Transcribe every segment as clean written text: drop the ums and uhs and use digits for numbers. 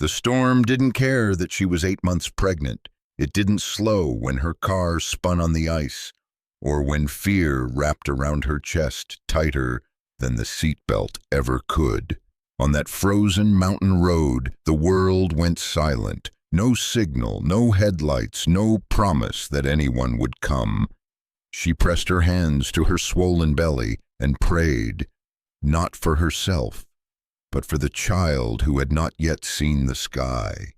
The storm didn't care that she was 8 months pregnant. It didn't slow when her car spun on the ice, or when fear wrapped around her chest tighter than the seatbelt ever could. On that frozen mountain road, the world went silent. No signal, no headlights, no promise that anyone would come. She pressed her hands to her swollen belly and prayed, not for herself, but for the child who had not yet seen the sky.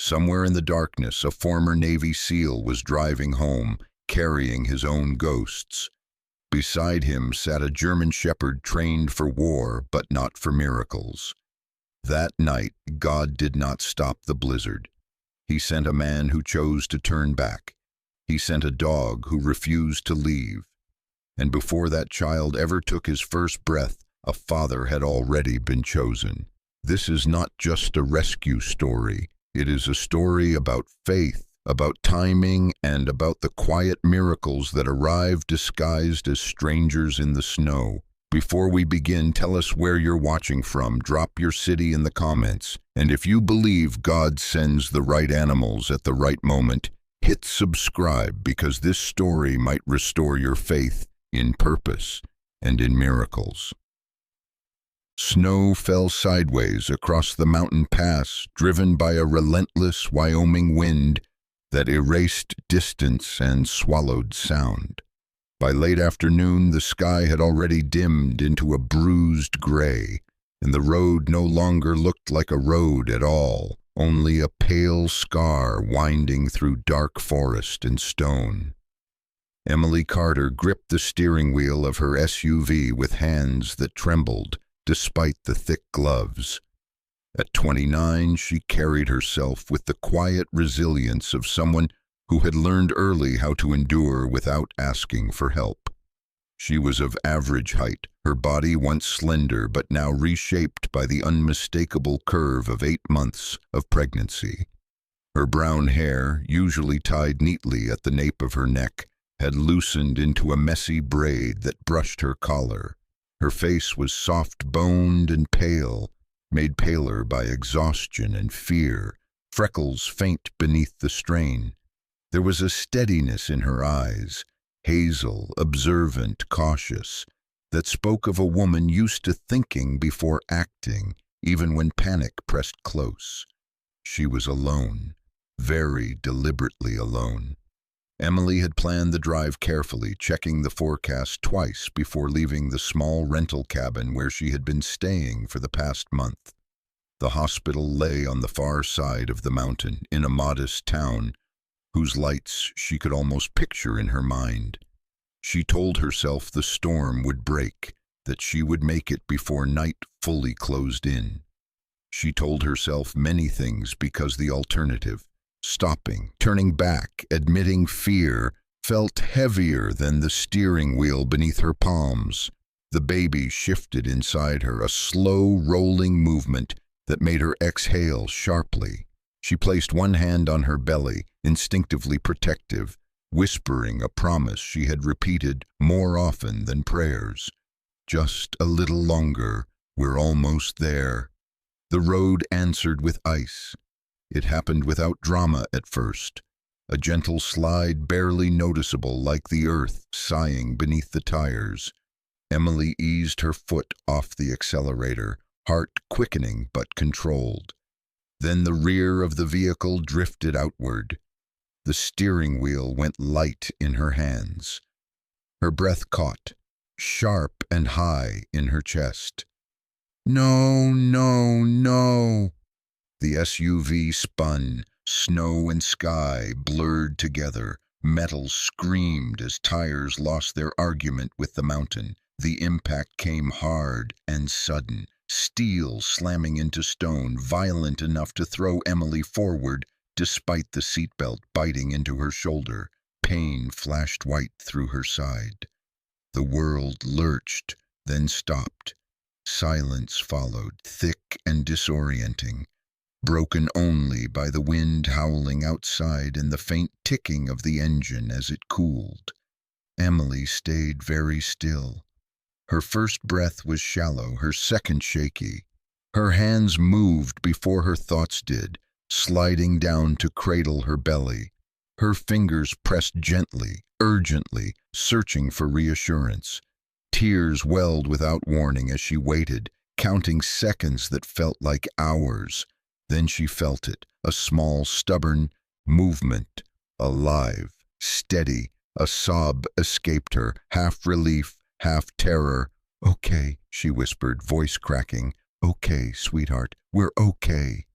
Somewhere in the darkness, a former Navy SEAL was driving home, carrying his own ghosts. Beside him sat a German shepherd trained for war, but not for miracles. That night, God did not stop the blizzard. He sent a man who chose to turn back. He sent a dog who refused to leave. And before that child ever took his first breath, a father had already been chosen. This is not just a rescue story. It is a story about faith, about timing, and about the quiet miracles that arrive disguised as strangers in the snow. Before we begin, tell us where you're watching from. Drop your city in the comments. And if you believe God sends the right animals at the right moment, hit subscribe, because this story might restore your faith in purpose and in miracles. Snow fell sideways across the mountain pass, driven by a relentless Wyoming wind that erased distance and swallowed sound. By late afternoon, the sky had already dimmed into a bruised gray, and the road no longer looked like a road at all, only a pale scar winding through dark forest and stone. Emily Carter gripped the steering wheel of her SUV with hands that trembled despite the thick gloves. At 29, she carried herself with the quiet resilience of someone who had learned early how to endure without asking for help. She was of average height, her body once slender but now reshaped by the unmistakable curve of 8 months of pregnancy. Her brown hair, usually tied neatly at the nape of her neck, had loosened into a messy braid that brushed her collar. Her face was soft-boned and pale, made paler by exhaustion and fear, freckles faint beneath the strain. There was a steadiness in her eyes, hazel, observant, cautious, that spoke of a woman used to thinking before acting, even when panic pressed close. She was alone, very deliberately alone. Emily had planned the drive carefully, checking the forecast twice before leaving the small rental cabin where she had been staying for the past month. The hospital lay on the far side of the mountain, in a modest town whose lights she could almost picture in her mind. She told herself the storm would break, that she would make it before night fully closed in. She told herself many things because the alternative, stopping, turning back, admitting fear, felt heavier than the steering wheel beneath her palms. The baby shifted inside her, a slow, rolling movement that made her exhale sharply. She placed one hand on her belly, instinctively protective, whispering a promise she had repeated more often than prayers. Just a little longer, we're almost there. The road answered with ice. It happened without drama at first, a gentle slide barely noticeable, like the earth sighing beneath the tires. Emily eased her foot off the accelerator, heart quickening but controlled. Then the rear of the vehicle drifted outward. The steering wheel went light in her hands. Her breath caught, sharp and high in her chest. No, no, no. The SUV spun, snow and sky blurred together. Metal screamed as tires lost their argument with the mountain. The impact came hard and sudden, steel slamming into stone, violent enough to throw Emily forward despite the seatbelt biting into her shoulder. Pain flashed white through her side. The world lurched, then stopped. Silence followed, thick and disorienting, broken only by the wind howling outside and the faint ticking of the engine as it cooled. Emily stayed very still. Her first breath was shallow, her second shaky. Her hands moved before her thoughts did, sliding down to cradle her belly. Her fingers pressed gently, urgently, searching for reassurance. Tears welled without warning as she waited, counting seconds that felt like hours. Then she felt it, a small, stubborn movement, alive, steady. A sob escaped her, half relief, half terror. "Okay," she whispered, voice cracking. "Okay, sweetheart, we're okay."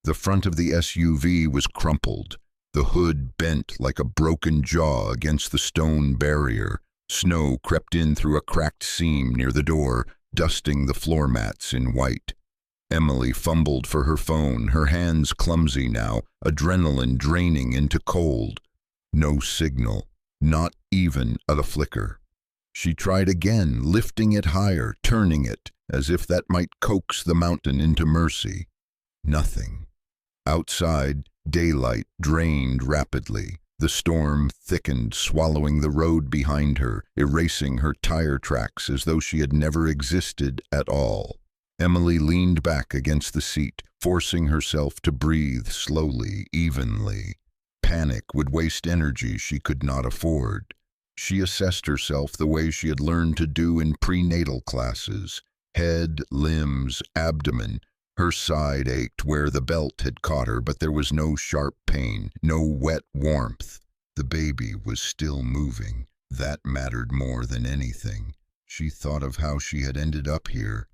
The front of the SUV was crumpled, the hood bent like a broken jaw against the stone barrier. Snow crept in through a cracked seam near the door, dusting the floor mats in white. Emily fumbled for her phone, her hands clumsy now, adrenaline draining into cold. No signal, not even a flicker. She tried again, lifting it higher, turning it, as if that might coax the mountain into mercy. Nothing. Outside, daylight drained rapidly. The storm thickened, swallowing the road behind her, erasing her tire tracks as though she had never existed at all. Emily leaned back against the seat, forcing herself to breathe slowly, evenly. Panic would waste energy she could not afford. She assessed herself the way she had learned to do in prenatal classes. Head, limbs, abdomen. Her side ached where the belt had caught her, but there was no sharp pain, no wet warmth. The baby was still moving. That mattered more than anything. She thought of how she had ended up here,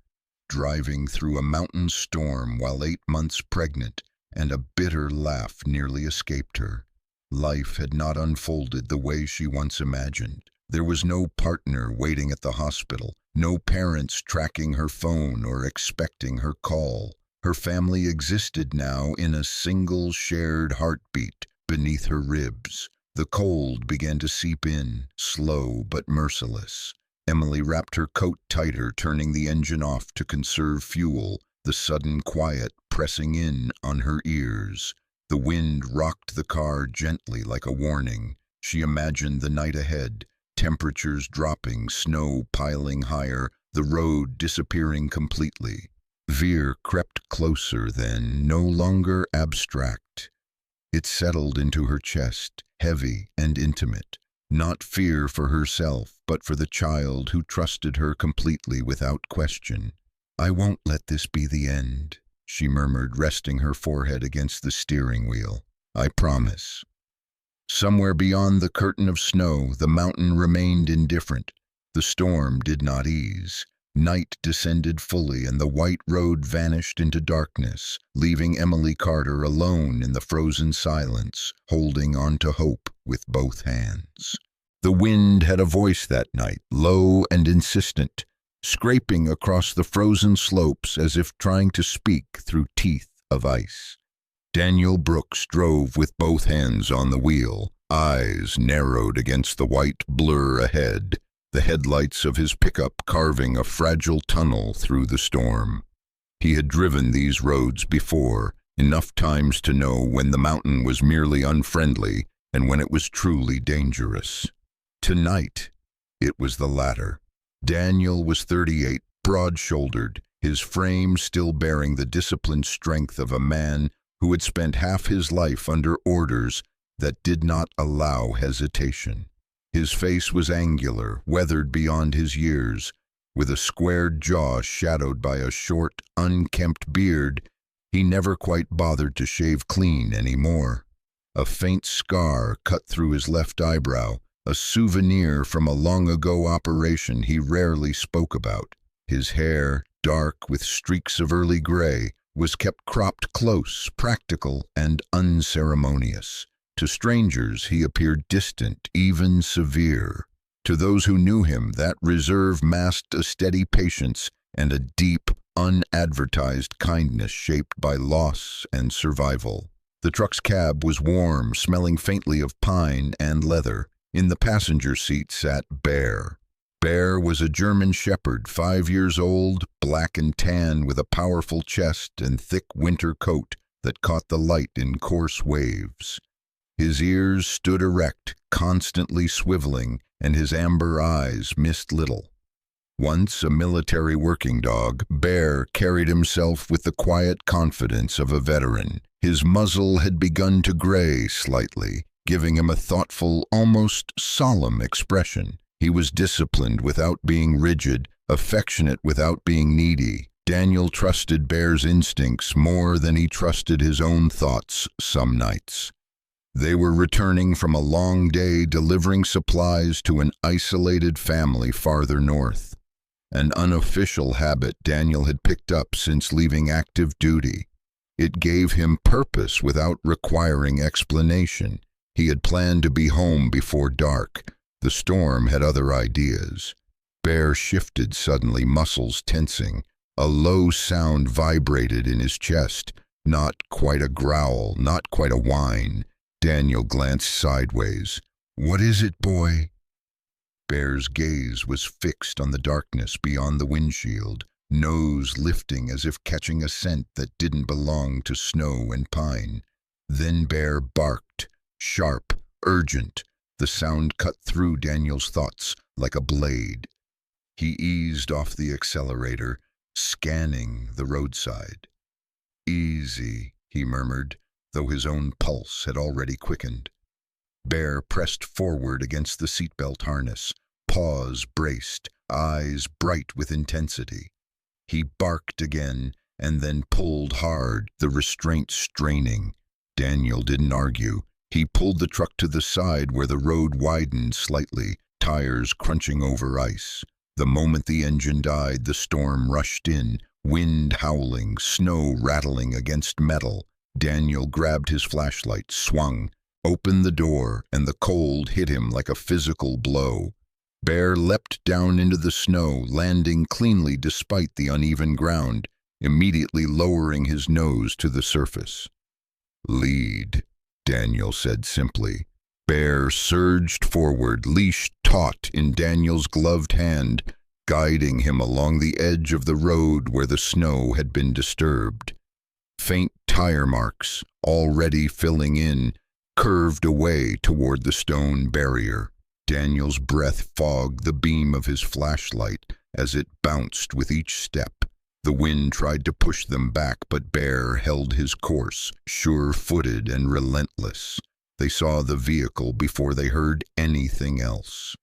driving through a mountain storm while 8 months pregnant, and a bitter laugh nearly escaped her. Life had not unfolded the way she once imagined. There was no partner waiting at the hospital, no parents tracking her phone or expecting her call. Her family existed now in a single shared heartbeat beneath her ribs. The cold began to seep in, slow but merciless. Emily wrapped her coat tighter, turning the engine off to conserve fuel, the sudden quiet pressing in on her ears. The wind rocked the car gently like a warning. She imagined the night ahead, temperatures dropping, snow piling higher, the road disappearing completely. Fear crept closer then, no longer abstract. It settled into her chest, heavy and intimate. Not fear for herself, but for the child who trusted her completely without question. "I won't let this be the end," she murmured, resting her forehead against the steering wheel. "I promise." Somewhere beyond the curtain of snow, the mountain remained indifferent. The storm did not ease. Night descended fully, and the white road vanished into darkness, leaving Emily Carter alone in the frozen silence, holding on to hope with both hands. The wind had a voice that night, low and insistent, scraping across the frozen slopes as if trying to speak through teeth of ice. Daniel Brooks drove with both hands on the wheel, eyes narrowed against the white blur ahead, the headlights of his pickup carving a fragile tunnel through the storm. He had driven these roads before, enough times to know when the mountain was merely unfriendly and when it was truly dangerous. Tonight, it was the latter. Daniel was 38, broad-shouldered, his frame still bearing the disciplined strength of a man who had spent half his life under orders that did not allow hesitation. His face was angular, weathered beyond his years, with a squared jaw shadowed by a short, unkempt beard he never quite bothered to shave clean anymore. A faint scar cut through his left eyebrow, a souvenir from a long-ago operation he rarely spoke about. His hair, dark with streaks of early gray, was kept cropped close, practical, and unceremonious. To strangers, he appeared distant, even severe. To those who knew him, that reserve masked a steady patience and a deep, unadvertised kindness shaped by loss and survival. The truck's cab was warm, smelling faintly of pine and leather. In the passenger seat sat Bear. Bear was a German shepherd, 5 years old, black and tan, with a powerful chest and thick winter coat that caught the light in coarse waves. His ears stood erect, constantly swiveling, and his amber eyes missed little. Once a military working dog, Bear carried himself with the quiet confidence of a veteran. His muzzle had begun to gray slightly, giving him a thoughtful, almost solemn expression. He was disciplined without being rigid, affectionate without being needy. Daniel trusted Bear's instincts more than he trusted his own thoughts some nights. They were returning from a long day delivering supplies to an isolated family farther north. An unofficial habit Daniel had picked up since leaving active duty. It gave him purpose without requiring explanation. He had planned to be home before dark. The storm had other ideas. Bear shifted suddenly, muscles tensing. A low sound vibrated in his chest. Not quite a growl, not quite a whine. Daniel glanced sideways. "What is it, boy?" Bear's gaze was fixed on the darkness beyond the windshield, nose lifting as if catching a scent that didn't belong to snow and pine. Then Bear barked, sharp, urgent. The sound cut through Daniel's thoughts like a blade. He eased off the accelerator, scanning the roadside. "Easy," he murmured, though his own pulse had already quickened. Bear pressed forward against the seatbelt harness, paws braced, eyes bright with intensity. He barked again and then pulled hard, the restraint straining. Daniel didn't argue. He pulled the truck to the side where the road widened slightly, tires crunching over ice. The moment the engine died, the storm rushed in, wind howling, snow rattling against metal. Daniel grabbed his flashlight, swung, opened the door, and the cold hit him like a physical blow. Bear leapt down into the snow, landing cleanly despite the uneven ground, immediately lowering his nose to the surface. "Lead," Daniel said simply. Bear surged forward, leash taut in Daniel's gloved hand, guiding him along the edge of the road where the snow had been disturbed. Faint tire marks, already filling in, curved away toward the stone barrier. Daniel's breath fogged the beam of his flashlight as it bounced with each step. The wind tried to push them back, but Bear held his course, sure-footed and relentless. They saw the vehicle before they heard anything else.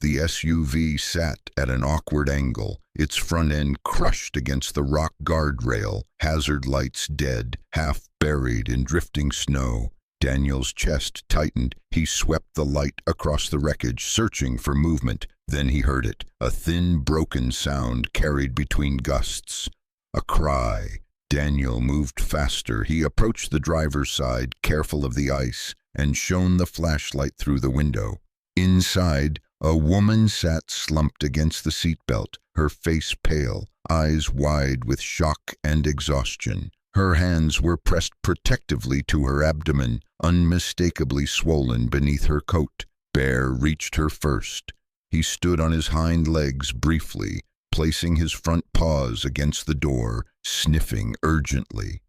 The SUV sat at an awkward angle, its front end crushed against the rock guardrail, hazard lights dead, half buried in drifting snow. Daniel's chest tightened. He swept the light across the wreckage, searching for movement. Then he heard it, a thin, broken sound carried between gusts. A cry. Daniel moved faster. He approached the driver's side, careful of the ice, and shone the flashlight through the window. Inside, a woman sat slumped against the seatbelt, her face pale, eyes wide with shock and exhaustion. Her hands were pressed protectively to her abdomen, unmistakably swollen beneath her coat. Bear reached her first. He stood on his hind legs briefly, placing his front paws against the door, sniffing urgently.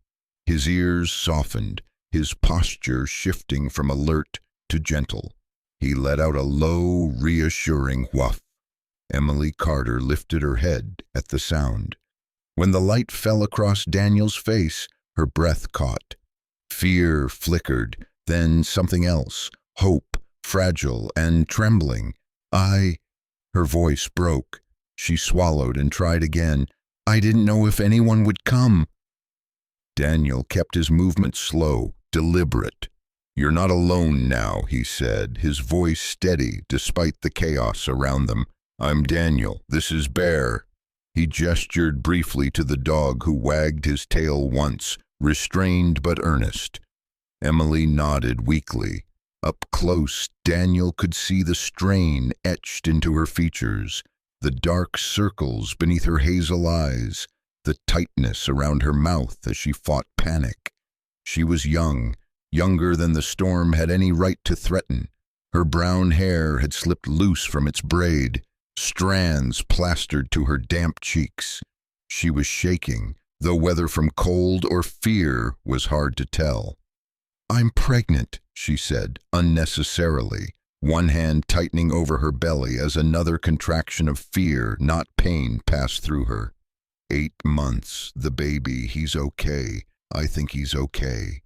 His ears softened, his posture shifting from alert to gentle. He let out a low, reassuring whuff. Emily Carter lifted her head at the sound. When the light fell across Daniel's face, her breath caught. Fear flickered, then something else, hope, fragile and trembling. Her voice broke. She swallowed and tried again. "I didn't know if anyone would come." Daniel kept his movement slow, deliberate. "You're not alone now," he said, his voice steady despite the chaos around them. "I'm Daniel. This is Bear." He gestured briefly to the dog who wagged his tail once, restrained but earnest. Emily nodded weakly. Up close, Daniel could see the strain etched into her features, the dark circles beneath her hazel eyes, the tightness around her mouth as she fought panic. She was young, younger than the storm had any right to threaten. Her brown hair had slipped loose from its braid, strands plastered to her damp cheeks. She was shaking, though whether from cold or fear was hard to tell. "I'm pregnant," she said, unnecessarily, one hand tightening over her belly as another contraction of fear, not pain, passed through her. 8 months, the baby, he's okay. I think he's okay.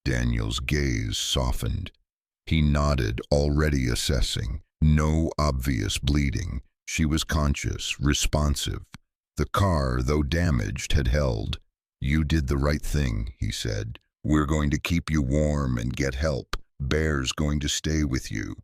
Daniel's gaze softened. He nodded, already assessing. No obvious bleeding. She was conscious, responsive. The car, though damaged, had held. You did the right thing, he said. We're going to keep you warm and get help. Bear's going to stay with you.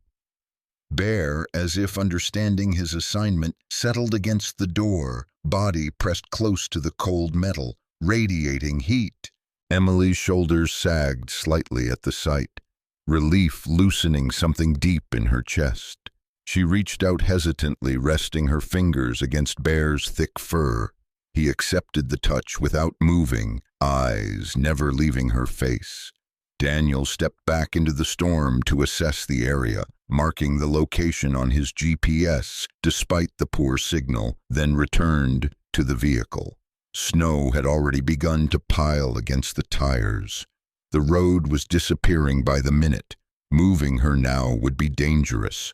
Bear, as if understanding his assignment, settled against the door, body pressed close to the cold metal, radiating heat. Emily's shoulders sagged slightly at the sight, relief loosening something deep in her chest. She reached out hesitantly, resting her fingers against Bear's thick fur. He accepted the touch without moving, eyes never leaving her face. Daniel stepped back into the storm to assess the area, marking the location on his GPS despite the poor signal, then returned to the vehicle. Snow had already begun to pile against the tires. The road was disappearing by the minute. Moving her now would be dangerous.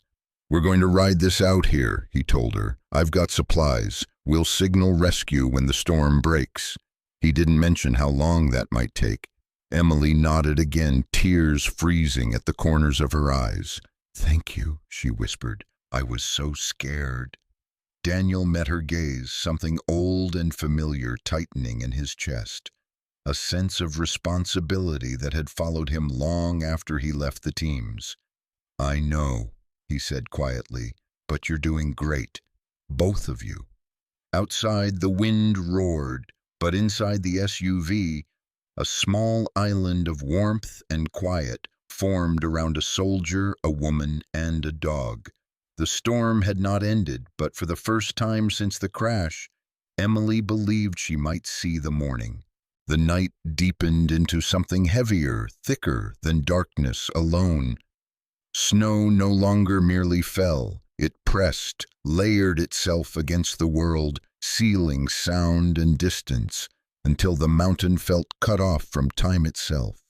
We're going to ride this out here, he told her. I've got supplies. We'll signal rescue when the storm breaks. He didn't mention how long that might take. Emily nodded again, tears freezing at the corners of her eyes. Thank you, she whispered. I was so scared. Daniel met her gaze, something old and familiar tightening in his chest. A sense of responsibility that had followed him long after he left the teams. I know, he said quietly, but you're doing great. Both of you. Outside, the wind roared, but inside the SUV, a small island of warmth and quiet formed around a soldier, a woman, and a dog. The storm had not ended, but for the first time since the crash, Emily believed she might see the morning. The night deepened into something heavier, thicker than darkness alone. Snow no longer merely fell. It pressed, layered itself against the world, sealing sound and distance, until the mountain felt cut off from time itself.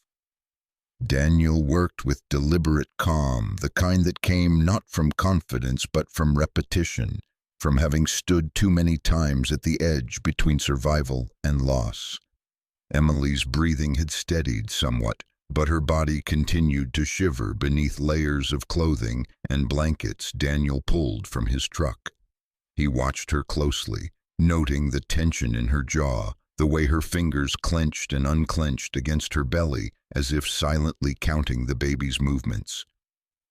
Daniel worked with deliberate calm, the kind that came not from confidence but from repetition, from having stood too many times at the edge between survival and loss. Emily's breathing had steadied somewhat, but her body continued to shiver beneath layers of clothing and blankets Daniel pulled from his truck. He watched her closely, noting the tension in her jaw, the way her fingers clenched and unclenched against her belly as if silently counting the baby's movements.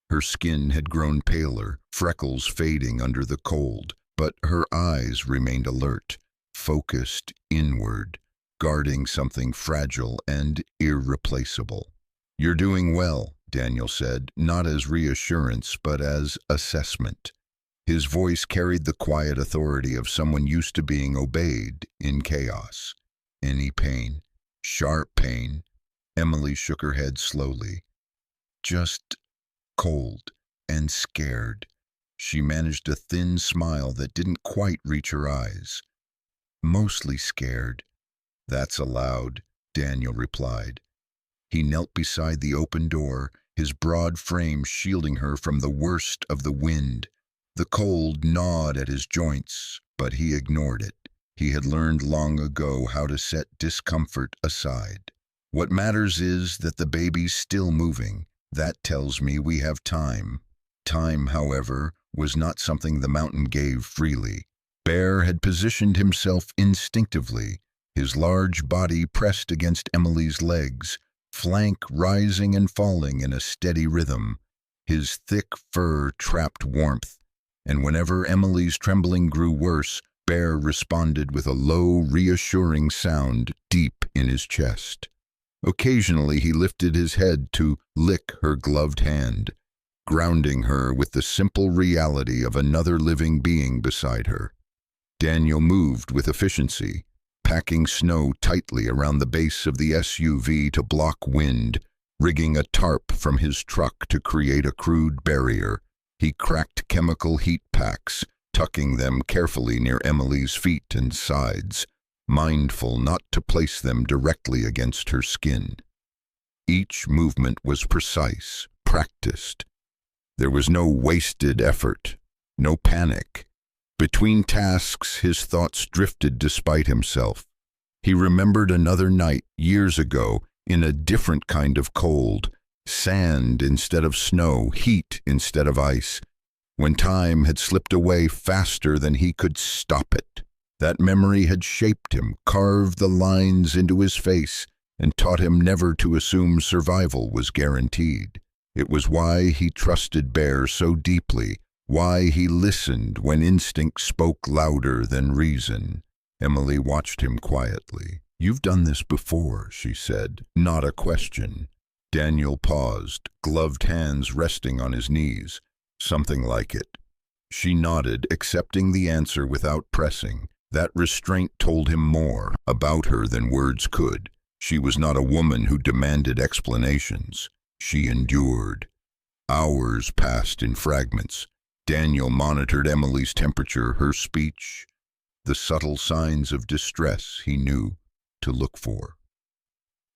Her skin had grown paler, freckles fading under the cold, but her eyes remained alert, focused inward, guarding something fragile and irreplaceable. You're doing well, Daniel said, not as reassurance but as assessment. His voice carried the quiet authority of someone used to being obeyed in chaos. Any pain? Sharp pain? Emily shook her head slowly. Just cold and scared. She managed a thin smile that didn't quite reach her eyes. Mostly scared. That's allowed, Daniel replied. He knelt beside the open door, his broad frame shielding her from the worst of the wind. The cold gnawed at his joints, but he ignored it. He had learned long ago how to set discomfort aside. What matters is that the baby's still moving. That tells me we have time. Time, however, was not something the mountain gave freely. Bear had positioned himself instinctively, his large body pressed against Emily's legs, flank rising and falling in a steady rhythm. His thick fur trapped warmth, and whenever Emily's trembling grew worse, Bear responded with a low, reassuring sound deep in his chest. Occasionally he lifted his head to lick her gloved hand, grounding her with the simple reality of another living being beside her. Daniel moved with efficiency, packing snow tightly around the base of the SUV to block wind, rigging a tarp from his truck to create a crude barrier. He cracked chemical heat packs, tucking them carefully near Emily's feet and sides, mindful not to place them directly against her skin. Each movement was precise, practiced. There was no wasted effort, no panic. Between tasks, his thoughts drifted despite himself. He remembered another night, years ago, in a different kind of cold, sand instead of snow, heat instead of ice, when time had slipped away faster than he could stop it. That memory had shaped him, carved the lines into his face, and taught him never to assume survival was guaranteed. It was why he trusted Bear so deeply, why he listened when instinct spoke louder than reason. Emily watched him quietly. "You've done this before," she said, not a question. Daniel paused, gloved hands resting on his knees. "Something like it." She nodded, accepting the answer without pressing. That restraint told him more about her than words could. She was not a woman who demanded explanations. She endured. Hours passed in fragments. Daniel monitored Emily's temperature, her speech, the subtle signs of distress he knew to look for.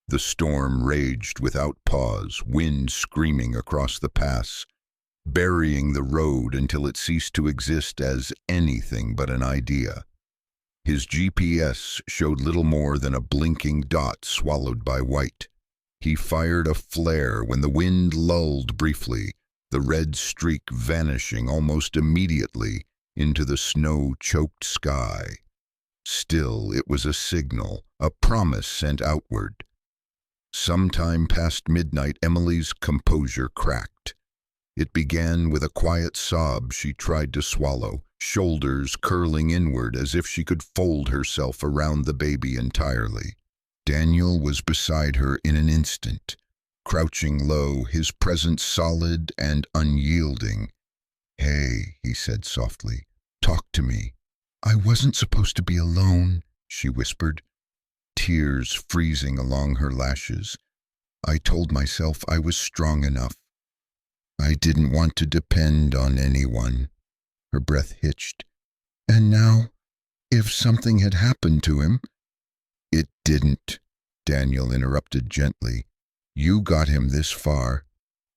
The storm raged without pause, wind screaming across the pass, burying the road until it ceased to exist as anything but an idea. His GPS showed little more than a blinking dot swallowed by white. He fired a flare when the wind lulled briefly, the red streak vanishing almost immediately into the snow-choked sky. Still, it was a signal, a promise sent outward. Sometime past midnight, Emily's composure cracked. It began with a quiet sob she tried to swallow, shoulders curling inward as if she could fold herself around the baby entirely. Daniel was beside her in an instant, crouching low, his presence solid and unyielding. "Hey," he said softly, "talk to me." "I wasn't supposed to be alone," she whispered, tears freezing along her lashes. "I told myself I was strong enough. I didn't want to depend on anyone." Her breath hitched. "And now, if something had happened to him—" "It didn't," Daniel interrupted gently. "You got him this far.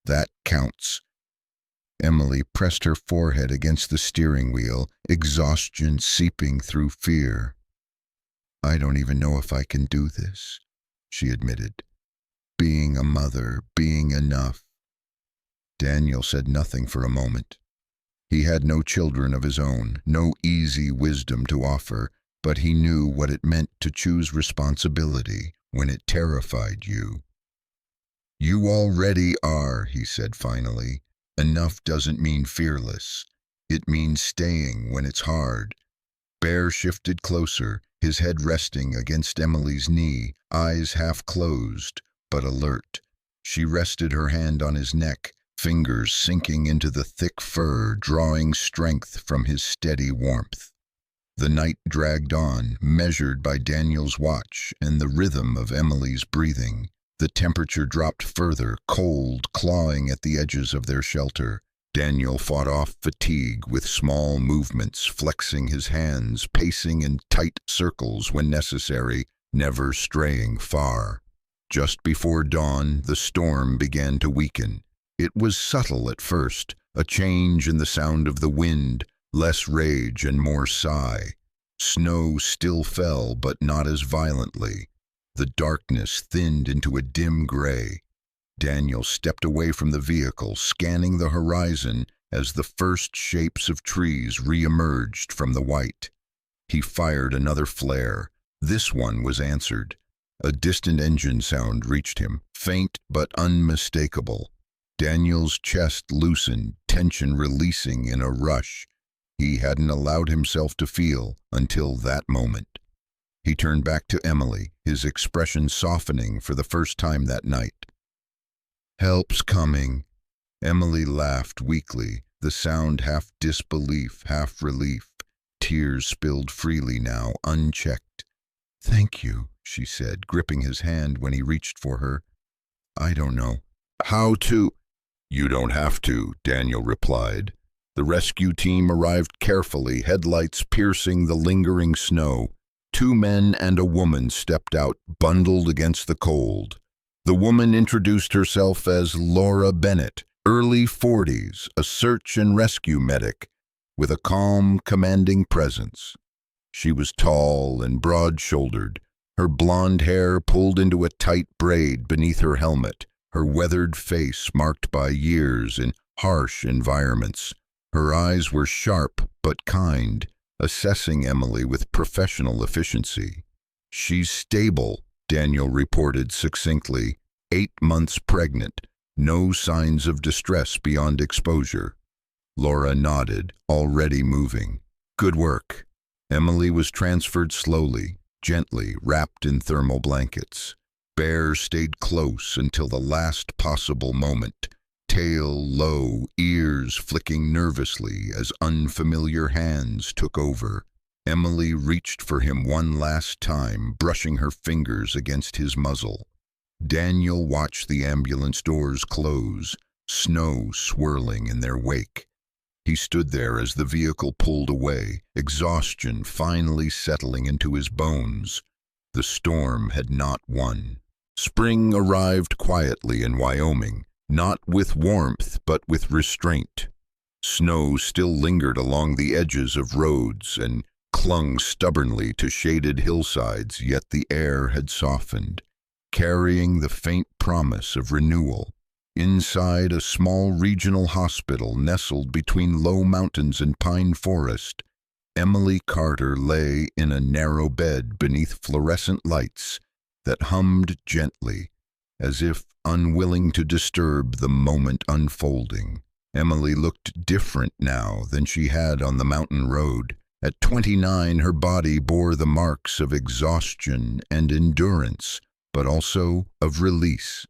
That counts." Emily pressed her forehead against the steering wheel, exhaustion seeping through fear. "I don't even know if I can do this," she admitted. "Being a mother, being enough." Daniel said nothing for a moment. He had no children of his own, no easy wisdom to offer, but he knew what it meant to choose responsibility when it terrified you. "You already are," he said finally. "Enough doesn't mean fearless. It means staying when it's hard." Bear shifted closer, his head resting against Emily's knee, eyes half closed, but alert. She rested her hand on his neck, fingers sinking into the thick fur, drawing strength from his steady warmth. The night dragged on, measured by Daniel's watch and the rhythm of Emily's breathing. The temperature dropped further, cold, clawing at the edges of their shelter. Daniel fought off fatigue with small movements, flexing his hands, pacing in tight circles when necessary, never straying far. Just before dawn, the storm began to weaken. It was subtle at first, a change in the sound of the wind, less rage and more sigh. Snow still fell, but not as violently. The darkness thinned into a dim gray. Daniel stepped away from the vehicle, scanning the horizon as the first shapes of trees re-emerged from the white. He fired another flare. This one was answered. A distant engine sound reached him, faint but unmistakable. Daniel's chest loosened, tension releasing in a rush he hadn't allowed himself to feel until that moment. He turned back to Emily, his expression softening for the first time that night. "Help's coming." Emily laughed weakly, the sound half disbelief, half relief. Tears spilled freely now, unchecked. "Thank you," she said, gripping his hand when he reached for her. "I don't know how to—" "You don't have to," Daniel replied. The rescue team arrived carefully, headlights piercing the lingering snow. 2 men and a woman stepped out, bundled against the cold. The woman introduced herself as Laura Bennett, early 40s, a search and rescue medic with a calm, commanding presence. She was tall and broad-shouldered, her blonde hair pulled into a tight braid beneath her helmet, her weathered face marked by years in harsh environments. Her eyes were sharp but kind, assessing Emily with professional efficiency. "She's stable," Daniel reported succinctly. 8 months pregnant. No signs of distress beyond exposure. Laura nodded, already moving. "Good work." Emily was transferred slowly, gently, wrapped in thermal blankets. Bear stayed close until the last possible moment, tail low, ears flicking nervously as unfamiliar hands took over. Emily reached for him one last time, brushing her fingers against his muzzle. Daniel watched the ambulance doors close, snow swirling in their wake. He stood there as the vehicle pulled away, exhaustion finally settling into his bones. The storm had not won. Spring arrived quietly in Wyoming, not with warmth but with restraint. Snow still lingered along the edges of roads and clung stubbornly to shaded hillsides, yet the air had softened, carrying the faint promise of renewal. Inside a small regional hospital nestled between low mountains and pine forest, Emily Carter lay in a narrow bed beneath fluorescent lights that hummed gently, as if unwilling to disturb the moment unfolding. Emily looked different now than she had on the mountain road. At 29, her body bore the marks of exhaustion and endurance, but also of release.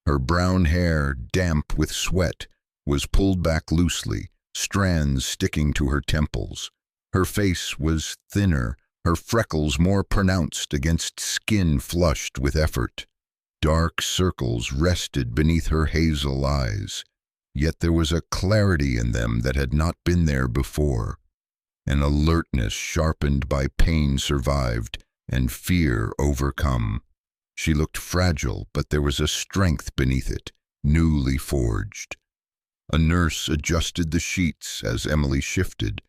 Her brown hair, damp with sweat, was pulled back loosely, strands sticking to her temples. Her face was thinner, her freckles more pronounced against skin flushed with effort. Dark circles rested beneath her hazel eyes, yet there was a clarity in them that had not been there before. An alertness sharpened by pain survived, and fear overcome. She looked fragile, but there was a strength beneath it, newly forged. A nurse adjusted the sheets as Emily shifted,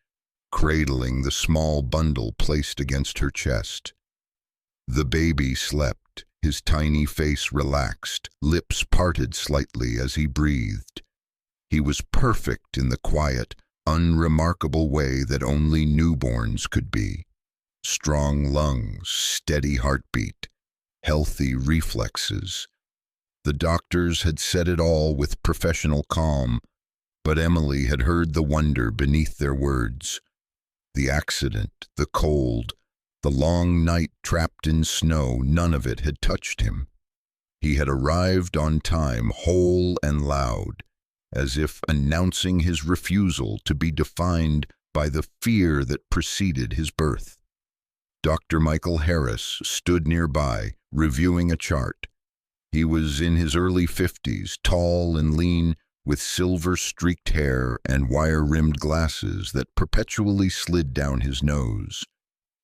cradling the small bundle placed against her chest. The baby slept, his tiny face relaxed, lips parted slightly as he breathed. He was perfect in the quiet, unremarkable way that only newborns could be. Strong lungs, steady heartbeat, healthy reflexes. The doctors had said it all with professional calm, but Emily had heard the wonder beneath their words. The accident, the cold, the long night trapped in snow, none of it had touched him. He had arrived on time, whole and loud, as if announcing his refusal to be defined by the fear that preceded his birth. Dr. Michael Harris stood nearby, reviewing a chart. He was in his early 50s, tall and lean, with silver-streaked hair and wire-rimmed glasses that perpetually slid down his nose.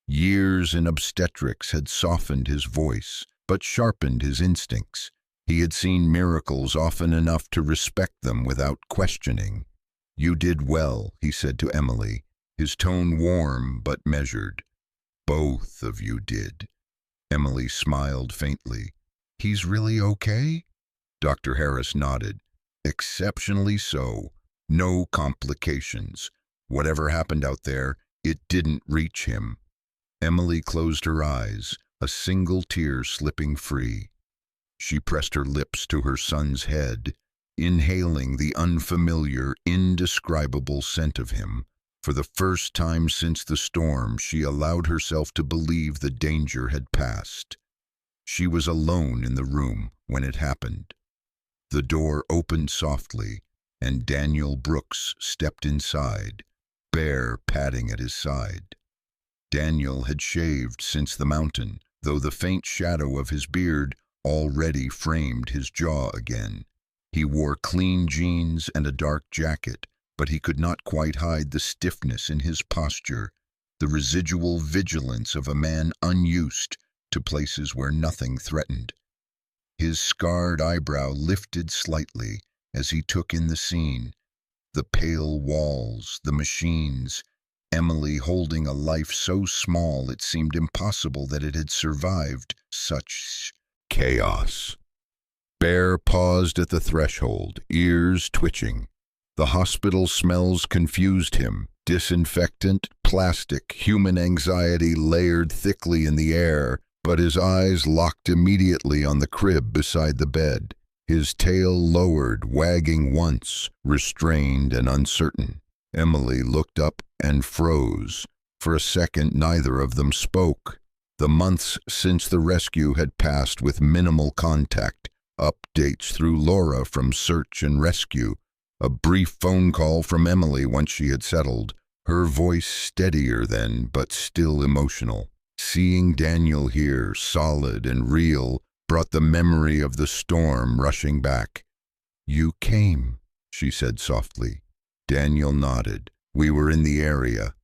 Years in obstetrics had softened his voice, but sharpened his instincts. He had seen miracles often enough to respect them without questioning. "You did well," he said to Emily, his tone warm but measured. "Both of you did." Emily smiled faintly. "He's really okay?" Dr. Harris nodded. "Exceptionally so. No complications. Whatever happened out there, it didn't reach him." Emily closed her eyes, a single tear slipping free. She pressed her lips to her son's head, inhaling the unfamiliar, indescribable scent of him. For the first time since the storm, she allowed herself to believe the danger had passed. She was alone in the room when it happened. The door opened softly, and Daniel Brooks stepped inside, Bear padding at his side. Daniel had shaved since the mountain, though the faint shadow of his beard already framed his jaw again. He wore clean jeans and a dark jacket, but he could not quite hide the stiffness in his posture, the residual vigilance of a man unused to places where nothing threatened. His scarred eyebrow lifted slightly, as he took in the scene. The pale walls, the machines, Emily holding a life so small it seemed impossible that it had survived such chaos. Bear paused at the threshold, ears twitching. The hospital smells confused him. Disinfectant, plastic, human anxiety layered thickly in the air, but his eyes locked immediately on the crib beside the bed. His tail lowered, wagging once, restrained and uncertain. Emily looked up and froze. For a second, neither of them spoke. The months since the rescue had passed with minimal contact, updates through Laura from search and rescue, a brief phone call from Emily once she had settled, her voice steadier then, but still emotional. Seeing Daniel here, solid and real, brought the memory of the storm rushing back. "You came," she said softly. Daniel nodded. "We were in the area."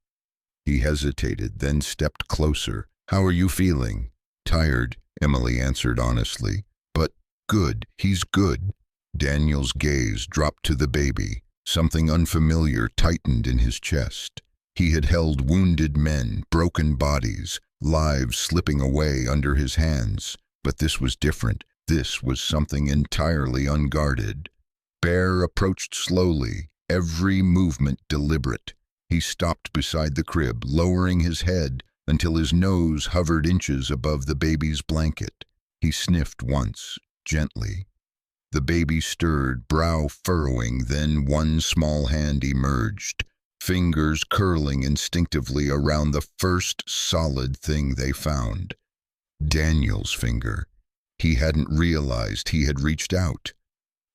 He hesitated, then stepped closer. "How are you feeling?" "Tired," Emily answered honestly. "But good, he's good." Daniel's gaze dropped to the baby. Something unfamiliar tightened in his chest. He had held wounded men, broken bodies, lives slipping away under his hands. But this was different. This was something entirely unguarded. Bear approached slowly, every movement deliberate. He stopped beside the crib, lowering his head until his nose hovered inches above the baby's blanket. He sniffed once, gently. The baby stirred, brow furrowing, then one small hand emerged, fingers curling instinctively around the first solid thing they found. Daniel's finger. He hadn't realized he had reached out.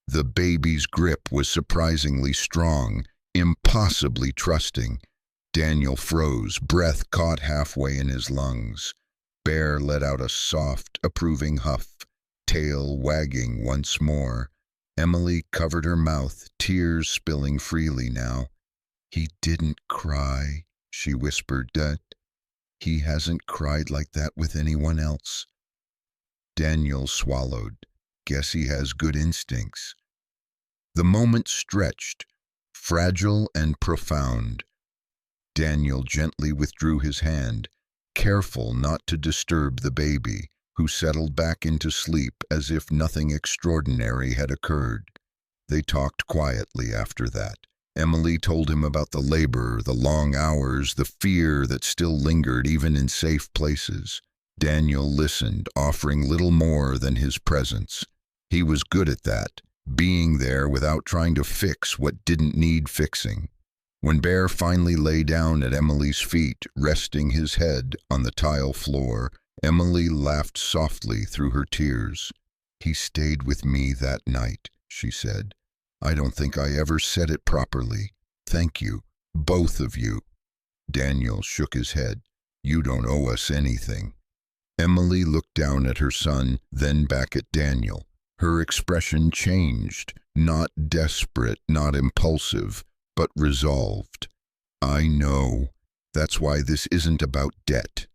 The baby's grip was surprisingly strong, impossibly trusting. Daniel froze, breath caught halfway in his lungs. Bear let out a soft, approving huff, tail wagging once more. Emily covered her mouth, tears spilling freely now. "He didn't cry," she whispered. "That he hasn't cried like that with anyone else." Daniel swallowed. "Guess he has good instincts." The moment stretched, fragile and profound. Daniel gently withdrew his hand, careful not to disturb the baby, who settled back into sleep as if nothing extraordinary had occurred. They talked quietly after that. Emily told him about the labor, the long hours, the fear that still lingered even in safe places. Daniel listened, offering little more than his presence. He was good at that, being there without trying to fix what didn't need fixing. When Bear finally lay down at Emily's feet, resting his head on the tile floor, Emily laughed softly through her tears. "He stayed with me that night," she said. "I don't think I ever said it properly. Thank you, both of you." Daniel shook his head. "You don't owe us anything." Emily looked down at her son, then back at Daniel. Her expression changed, not desperate, not impulsive, but resolved. "I know. That's why this isn't about debt."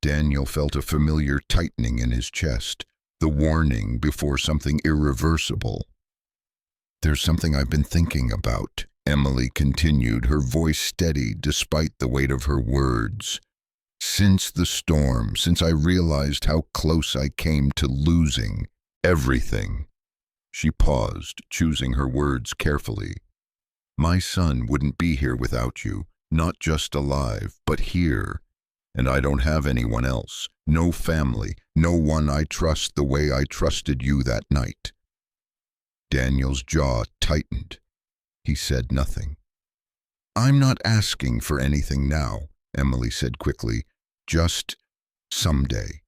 Daniel felt a familiar tightening in his chest, the warning before something irreversible. "There's something I've been thinking about," Emily continued, her voice steady despite the weight of her words. "Since the storm, since I realized how close I came to losing everything." She paused, choosing her words carefully. "My son wouldn't be here without you, not just alive, but here. And I don't have anyone else, no family, no one I trust the way I trusted you that night." Daniel's jaw tightened. He said nothing. "I'm not asking for anything now," Emily said quickly. "Just someday.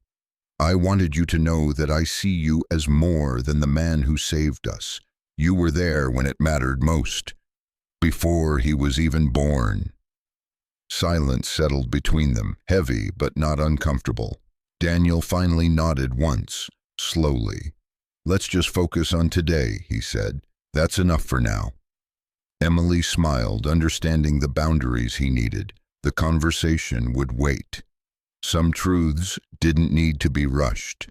I wanted you to know that I see you as more than the man who saved us. You were there when it mattered most, before he was even born." Silence settled between them, heavy but not uncomfortable. Daniel finally nodded once, slowly. "Let's just focus on today," he said. "That's enough for now." Emily smiled, understanding the boundaries he needed. The conversation would wait. Some truths didn't need to be rushed.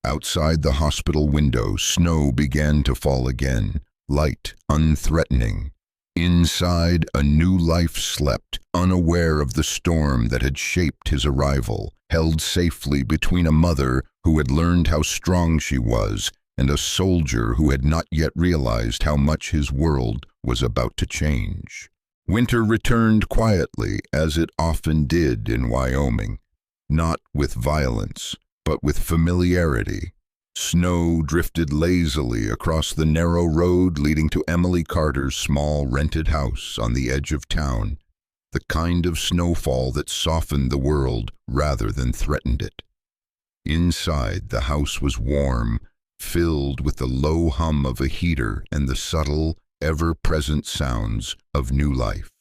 Outside the hospital window, snow began to fall again, light, unthreatening. Inside, a new life slept, unaware of the storm that had shaped his arrival, held safely between a mother who had learned how strong she was and a soldier who had not yet realized how much his world was about to change. Winter returned quietly, as it often did in Wyoming, not with violence, but with familiarity. Snow drifted lazily across the narrow road leading to Emily Carter's small rented house on the edge of town, the kind of snowfall that softened the world rather than threatened it. Inside, the house was warm, filled with the low hum of a heater and the subtle, ever-present sounds of new life.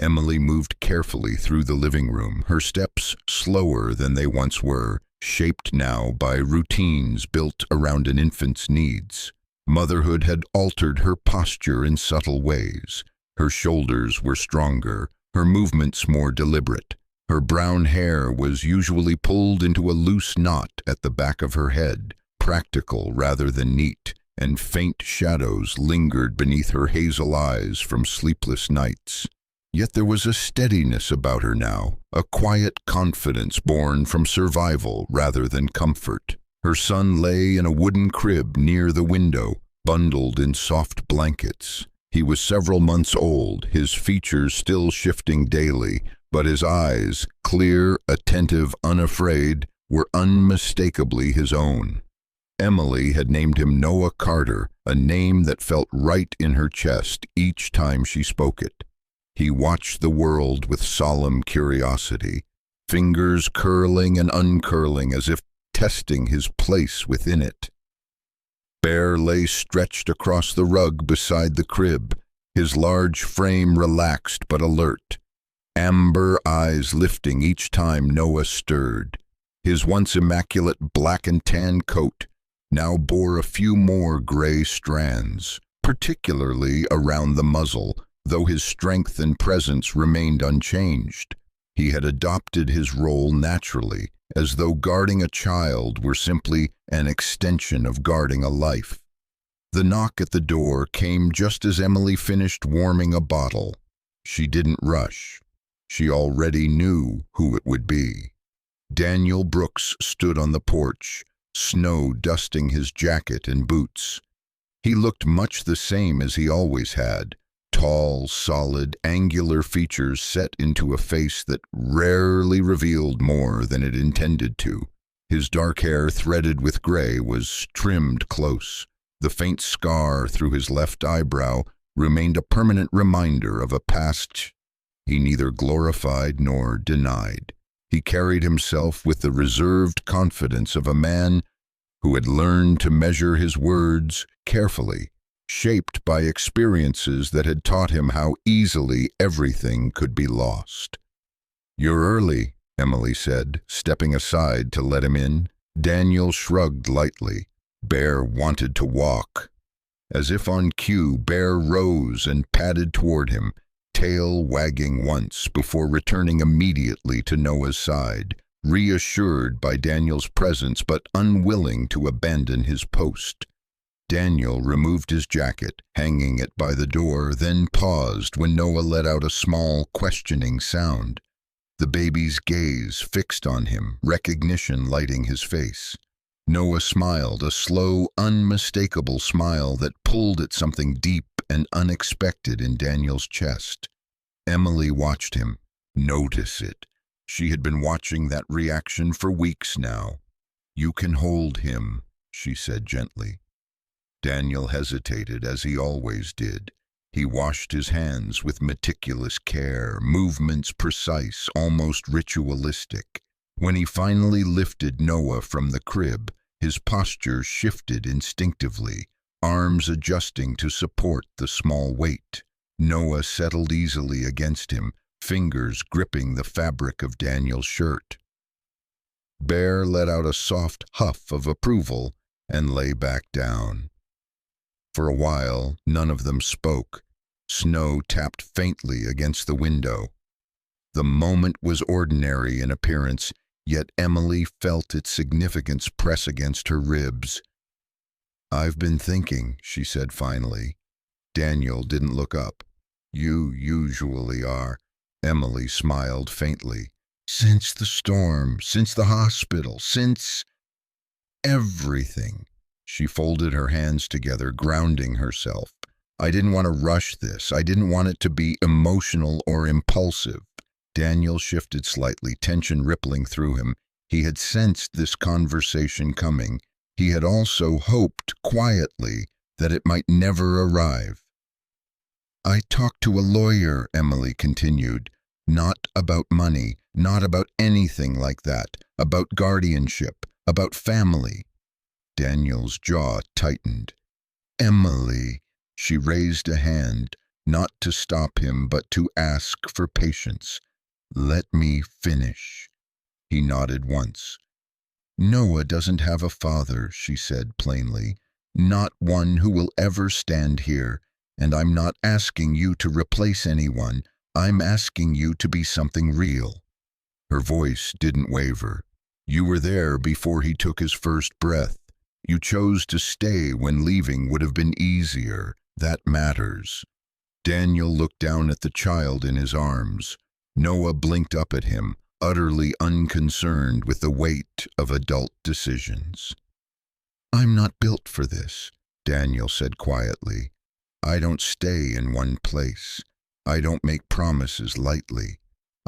Emily moved carefully through the living room, her steps slower than they once were, shaped now by routines built around an infant's needs. Motherhood had altered her posture in subtle ways. Her shoulders were stronger, her movements more deliberate. Her brown hair was usually pulled into a loose knot at the back of her head, practical rather than neat, and faint shadows lingered beneath her hazel eyes from sleepless nights. Yet there was a steadiness about her now, a quiet confidence born from survival rather than comfort. Her son lay in a wooden crib near the window, bundled in soft blankets. He was several months old, his features still shifting daily, but his eyes, clear, attentive, unafraid, were unmistakably his own. Emily had named him Noah Carter, a name that felt right in her chest each time she spoke it. He watched the world with solemn curiosity, fingers curling and uncurling as if testing his place within it. Bear lay stretched across the rug beside the crib, his large frame relaxed but alert, amber eyes lifting each time Noah stirred. His once immaculate black and tan coat now bore a few more gray strands, particularly around the muzzle, though his strength and presence remained unchanged. He had adopted his role naturally, as though guarding a child were simply an extension of guarding a life. The knock at the door came just as Emily finished warming a bottle. She didn't rush. She already knew who it would be. Daniel Brooks stood on the porch, snow dusting his jacket and boots. He looked much the same as he always had, tall, solid, angular features set into a face that rarely revealed more than it intended to. His dark hair, threaded with gray, was trimmed close. The faint scar through his left eyebrow remained a permanent reminder of a past he neither glorified nor denied. He carried himself with the reserved confidence of a man who had learned to measure his words carefully, shaped by experiences that had taught him how easily everything could be lost. "You're early," Emily said, stepping aside to let him in. Daniel shrugged lightly. Bear wanted to walk. As if on cue, Bear rose and padded toward him, tail wagging once before returning immediately to Noah's side, reassured by Daniel's presence but unwilling to abandon his post. Daniel removed his jacket, hanging it by the door, then paused when Noah let out a small, questioning sound. The baby's gaze fixed on him, recognition lighting his face. Noah smiled, a slow, unmistakable smile that pulled at something deep and unexpected in Daniel's chest. Emily watched him, notice it. She had been watching that reaction for weeks now. "You can hold him," she said gently. Daniel hesitated, as he always did. He washed his hands with meticulous care, movements precise, almost ritualistic. When he finally lifted Noah from the crib, his posture shifted instinctively, arms adjusting to support the small weight. Noah settled easily against him, fingers gripping the fabric of Daniel's shirt. Bear let out a soft huff of approval and lay back down. For a while, none of them spoke. Snow tapped faintly against the window. The moment was ordinary in appearance, yet Emily felt its significance press against her ribs. "I've been thinking," she said finally. Daniel didn't look up. You usually are. Emily smiled faintly. Since the storm, since the hospital, since everything. She folded her hands together, grounding herself. I didn't want to rush this. I didn't want it to be emotional or impulsive. Daniel shifted slightly, tension rippling through him. He had sensed this conversation coming. He had also hoped, quietly, that it might never arrive. I talked to a lawyer, Emily continued. Not about money, not about anything like that. About guardianship, about family. Daniel's jaw tightened. Emily, she raised a hand, not to stop him, but to ask for patience. Let me finish. He nodded once. Noah doesn't have a father, she said plainly. Not one who will ever stand here, and I'm not asking you to replace anyone. I'm asking you to be something real. Her voice didn't waver. You were there before he took his first breath. You chose to stay when leaving would have been easier. That matters. Daniel looked down at the child in his arms. Noah blinked up at him, utterly unconcerned with the weight of adult decisions. I'm not built for this, Daniel said quietly. I don't stay in one place. I don't make promises lightly.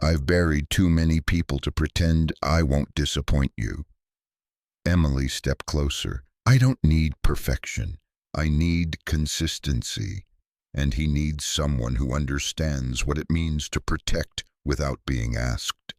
I've buried too many people to pretend I won't disappoint you. Emily stepped closer. I don't need perfection. I need consistency. And he needs someone who understands what it means to protect without being asked.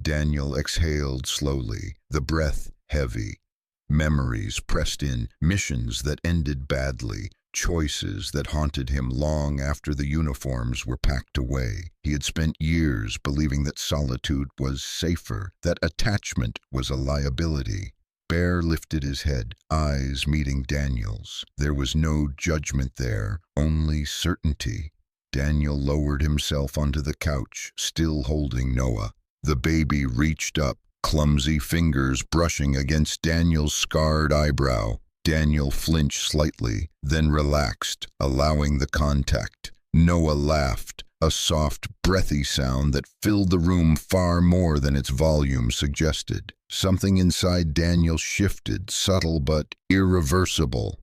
Daniel exhaled slowly, the breath heavy. Memories pressed in, missions that ended badly, choices that haunted him long after the uniforms were packed away. He had spent years believing that solitude was safer, that attachment was a liability. Bear lifted his head, eyes meeting Daniel's. There was no judgment there, only certainty. Daniel lowered himself onto the couch, still holding Noah. The baby reached up, clumsy fingers brushing against Daniel's scarred eyebrow. Daniel flinched slightly, then relaxed, allowing the contact. Noah laughed, a soft, breathy sound that filled the room far more than its volume suggested. Something inside Daniel shifted, subtle but irreversible.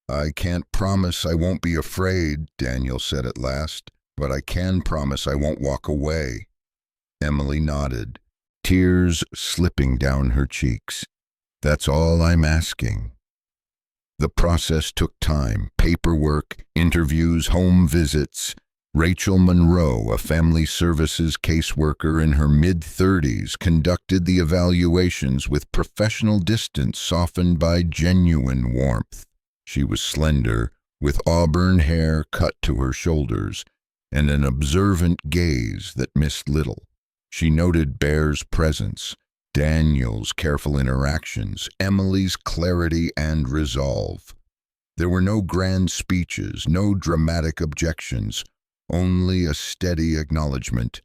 I can't promise I won't be afraid, Daniel said at last, but I can promise I won't walk away. Emily nodded, tears slipping down her cheeks. That's all I'm asking. The process took time, paperwork, interviews, home visits. Rachel Monroe, a family services caseworker in her mid-30s, conducted the evaluations with professional distance softened by genuine warmth. She was slender, with auburn hair cut to her shoulders, and an observant gaze that missed little. She noted Bear's presence, Daniel's careful interactions, Emily's clarity and resolve. There were no grand speeches, no dramatic objections, only a steady acknowledgement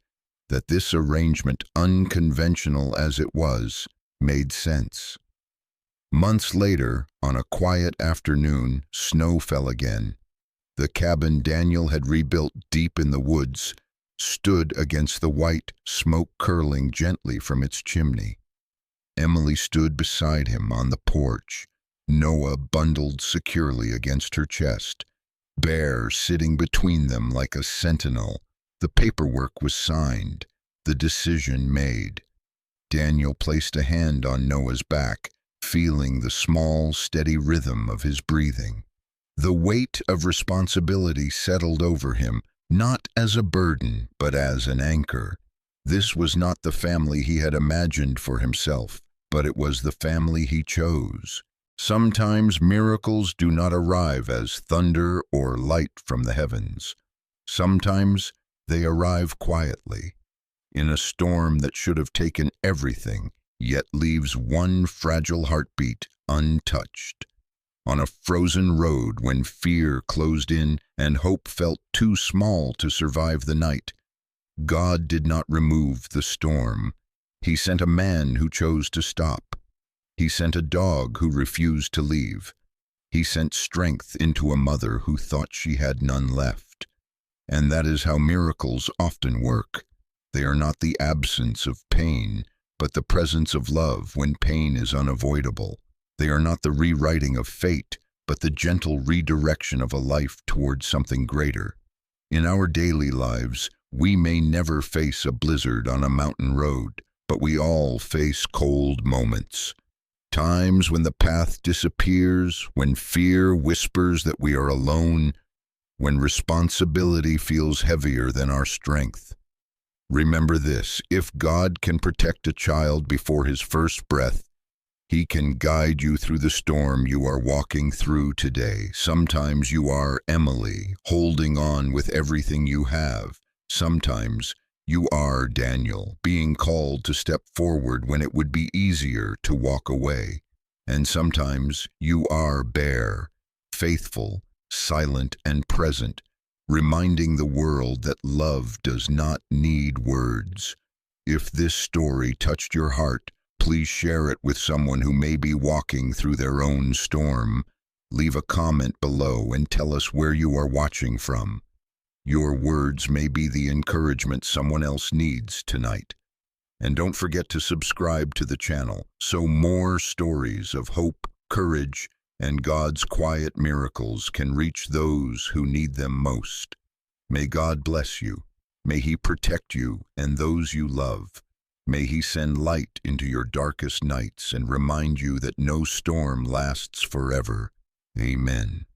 that this arrangement, unconventional as it was, made sense. Months later, on a quiet afternoon, snow fell again. The cabin Daniel had rebuilt deep in the woods stood against the white smoke curling gently from its chimney. Emily stood beside him on the porch, Noah bundled securely against her chest, Bear sitting between them like a sentinel. The paperwork was signed, the decision made. Daniel placed a hand on Noah's back, feeling the small, steady rhythm of his breathing. The weight of responsibility settled over him, not as a burden, but as an anchor. This was not the family he had imagined for himself, but it was the family he chose. Sometimes miracles do not arrive as thunder or light from the heavens. Sometimes they arrive quietly, in a storm that should have taken everything, yet leaves one fragile heartbeat untouched. On a frozen road when fear closed in and hope felt too small to survive the night, God did not remove the storm. He sent a man who chose to stop. He sent a dog who refused to leave. He sent strength into a mother who thought she had none left. And that is how miracles often work. They are not the absence of pain, but the presence of love when pain is unavoidable. They are not the rewriting of fate, but the gentle redirection of a life towards something greater. In our daily lives, we may never face a blizzard on a mountain road, but we all face cold moments. Times when the path disappears, when fear whispers that we are alone, when responsibility feels heavier than our strength. Remember this: if God can protect a child before his first breath, He can guide you through the storm you are walking through today. Sometimes you are Emily, holding on with everything you have. Sometimes you are Daniel, being called to step forward when it would be easier to walk away. And sometimes you are Bear, faithful, silent, and present, reminding the world that love does not need words. If this story touched your heart, please share it with someone who may be walking through their own storm. Leave a comment below and tell us where you are watching from. Your words may be the encouragement someone else needs tonight. And don't forget to subscribe to the channel so more stories of hope, courage, and God's quiet miracles can reach those who need them most. May God bless you. May He protect you and those you love. May He send light into your darkest nights and remind you that no storm lasts forever. Amen.